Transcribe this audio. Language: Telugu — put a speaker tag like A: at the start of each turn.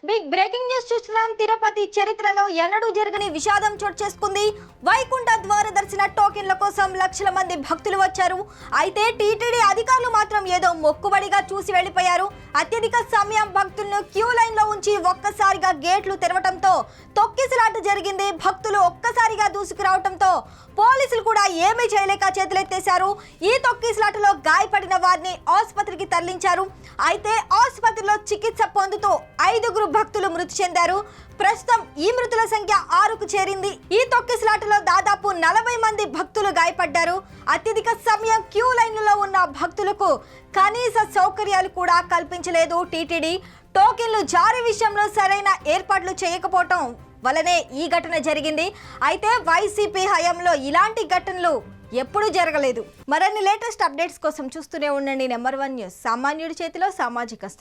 A: బిగ్ బ్రేకింగ్ న్యూస్ చూస్తున్నాం. తిరుపతి చరిత్రలో ఎన్నడూ జరగని విషాదం చోటు చేసుకుంది. వైకుంఠ ద్వార దర్శన టోకెన్ల కోసం లక్షల మంది భక్తులు వచ్చారు. అయితే టీటీడీ అధికారులు మాత్రం ఏదో మొక్కుబడిగా చూసి వెళ్లిపోయారు. అత్యధిక సమయం భక్తులను క్యూ లైన్ లో ఉంచి ఒక్కసారిగా గేట్లు తెరవడంతో తొక్కిసలాట జరిగింది. భక్తులు ఒక్కసారిగా దూసుకురావడంతో పోలీసులు కూడా ఏమీ చేయలేక చేతులెత్తేశారు. ఈ తొక్కిసలాటలో గాయపడిన వారిని ఆసుపత్రికి తరలించారు. అయితే ఆసుపత్రిలో చికిత్స పొందుతూ 5 భక్తులు మృతి చెందారు. ప్రస్తుతం ఈ మృతుల సంఖ్య 6కు చేరింది. ఈ తొక్కిసలాటలో దాదాపు 40 మంది భక్తులు గాయపడ్డారు. అత్యధిక సమయం క్యూ లైన్లలో ఉన్న భక్తులకు కనీస సౌకర్యాలు కూడా కల్పించలేదు టీటీడీ. టోకెన్లు జారీ విషయంలో సరైన ఏర్పాట్లు చేయకపోవటం వల్లనే ఈ ఘటన జరిగింది. అయితే వైసీపీ హయాంలో ఇలాంటి ఘటనలు ఎప్పుడూ జరగలేదు. మరిన్ని లేటెస్ట్ అప్డేట్స్ కోసం చూస్తూనే ఉండండి నెంబర్ 1 న్యూస్. సామాన్యుడి చేతిలో సామాజిక అస్త్రం.